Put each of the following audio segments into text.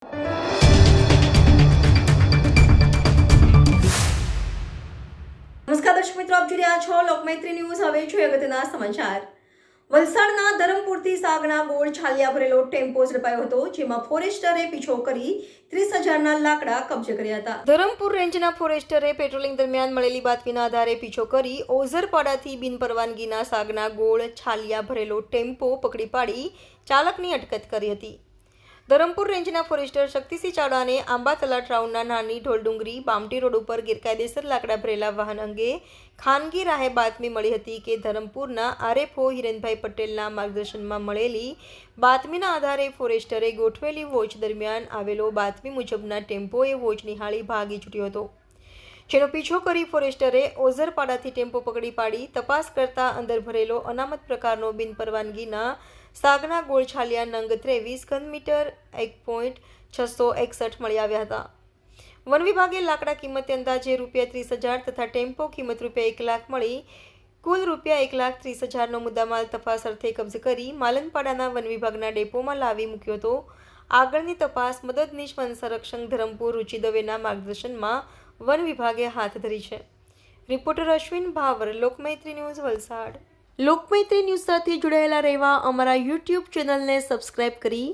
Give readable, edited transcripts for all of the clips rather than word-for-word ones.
નમસ્કાર દર્શક મિત્રો, આપ જોઈ રહ્યા છો લોકમૈત્રી ન્યૂઝ. હવે જોઈએ અગત્યના સમાચાર. વલસાડના ધરમપુરથી સાગના ગોળ છાલિયા ભરેલો ટેમ્પો ઝડપાયો હતો, જેમાં ફોરેસ્ટરે પીછો કરી 30,000ના લાકડા કબજે કર્યા હતા. ધરમપુર રેન્જના ફોરેસ્ટરે પેટ્રોલિંગ દરમિયાન મળેલી બાતમીના આધારે પીછો કરી ઓઝરપાડાથી બિનપરવાનગીના સાગના ગોળ છાલિયા ભરેલો ટેમ્પો પકડી પાડી ચાલકની અટકાયત કરી હતી. ધરમપુર રેન્જના ફોરેસ્ટર શક્તિસિંહ ચાવડાને આંબા તલાટ રાઉન્ડના નાની ઢોલડુંગરી બામટી રોડ ઉપર ગેરકાયદેસર લાકડા ભરેલા વાહન અંગે ખાનગી રાહે બાતમી મળી હતી કે ધરમપુરના આરએફઓ હિરેનભાઈ પટેલના માર્ગદર્શનમાં મળેલી બાતમીના આધારે ફોરેસ્ટરે ગોઠવેલી વોચ દરમિયાન આવેલો બાતમી મુજબના ટેમ્પોએ વોચ નિહાળી ભાગી છૂટ્યો હતો, જેનો પીછો કરી ફોરેસ્ટરે ઓઝરપાડાથી ટેમ્પો પકડી પાડી તપાસ કરતા અંદર ભરેલો અનામત પ્રકારનો બિનપરવાનગીના સાગના ગોળ છાલિયા નંગ 23 ઘનમીટર 1.661 મળી આવ્યા હતા. વન વિભાગે લાકડા કિંમતે અંદાજે ₹30,000 તથા ટેમ્પો કિંમત ₹1 લાખ મળી કુલ ₹1,30,000નો મુદ્દામાલ તપાસ અર્થે કબજે કરી માલનપાડાના વન વિભાગના ડેપોમાં લાવી મૂક્યો હતો. આગળની તપાસ મદદનીશ વન સંરક્ષક ધરમપુર રુચિ દવેના માર્ગદર્શનમાં વન વિભાગે હાથ ધરી છે. Reporter Ashwin power, Lokmaitri news, Valsad. Lokmaitri news સાથે જોડાયેલા રહેવા અમારા યુટ્યુબ ચેનલને સબસ્ક્રાઇબ કરી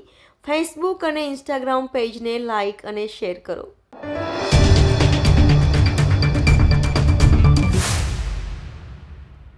ફેસબુક અને ઇન્સ્ટાગ્રામ પેજને લાઇક અને શેર કરો.